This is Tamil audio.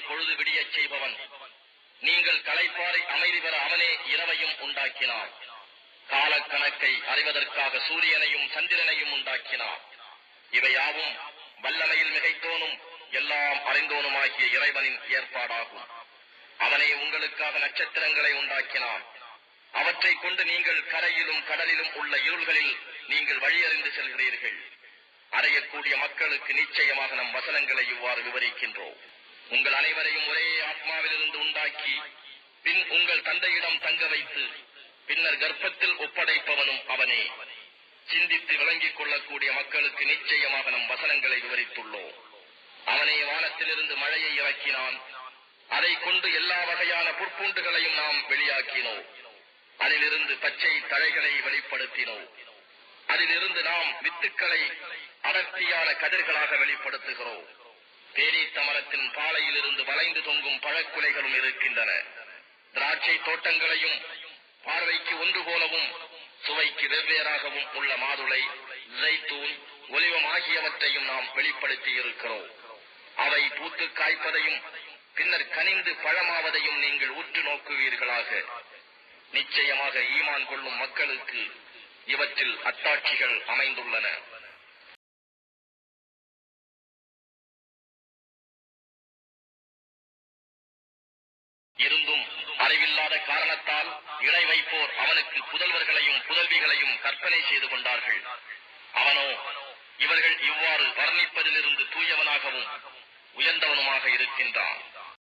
பொழுது விடியச் செய்பவன். நீங்கள் களைப்பாறை அமைதி பெற அவனே இரவையும் உண்டாக்கினார். காலக்கணக்கை அறிவதற்காக சூரியனையும் சந்திரனையும் உண்டாக்கினார். இவையாவும் வல்லமையில் மிகைத்தோனும் எல்லாம் அறிந்தோனுமாகிய இறைவனின் ஏற்பாடாகும். அவனே உங்களுக்காக நட்சத்திரங்களை உண்டாக்கினான். அவற்றை கொண்டு நீங்கள் கரையிலும் கடலிலும் உள்ள இருள்களில் நீங்கள் வழியறிந்து செல்கிறீர்கள். அறையக்கூடிய மக்களுக்கு நிச்சயமாக நம் வசனங்களை இவ்வாறு விவரிக்கின்றோம். உங்கள் அனைவரையும் ஒரே ஆத்மாவிலிருந்து உண்டாக்கி பின் உங்கள் தந்தையிடம் தங்க வைத்து பின்னர் கர்ப்பத்தில் ஒப்படைப்பவனும் அவனே. சிந்தித்து விளங்கிக் கொள்ளக்கூடிய மக்களுக்கு நிச்சயமாக நம் வசனங்களை விவரித்துள்ளோம். அவனே வானத்திலிருந்து மழையை இறக்கினான். அதை கொண்டு எல்லா வகையான புற்பூண்டுகளையும் நாம் வெளியாக்கினோம். அதிலிருந்து பச்சை தழைகளை வெளிப்படுத்தினோம். அதிலிருந்து நாம் வித்துக்களை அடர்த்தியான கதிர்களாக வெளிப்படுத்துகிறோம். பேரீத்த மரத்தின் பாலையிலிருந்து வளைந்து தொங்கும் பழக்குலைகளும் இருக்கின்றன. திராட்சை தோட்டங்களையும் பார்வைக்கு ஒன்று போலவும் சுவைக்கு வெவ்வேறாகவும் உள்ள மாதுளை, ஜைத்தூன், ஒலிவம் ஆகியவற்றையும் நாம் வெளிப்படுத்தி இருக்கிறோம். அவை பூத்து காய்ப்பதையும் பின்னர் கனிந்து பழமாவதையும் நீங்கள் உற்று நோக்குவீர்களாக. நிச்சயமாக ஈமான் கொள்ளும் மக்களுக்கு இவற்றில் அத்தாட்சிகள் அமைந்துள்ளன. இருந்தும் அறிவில்லாத காரணத்தால் இணை வைப்போர் அவனுக்கு புதல்வர்களையும் புதல்விகளையும் கற்பனை செய்து கொண்டார்கள். அவனோ இவர்கள் இவ்வாறு வர்ணிப்பதிலிருந்து தூயவனாகவும் உயர்ந்தவனுமாக இருக்கின்றான்.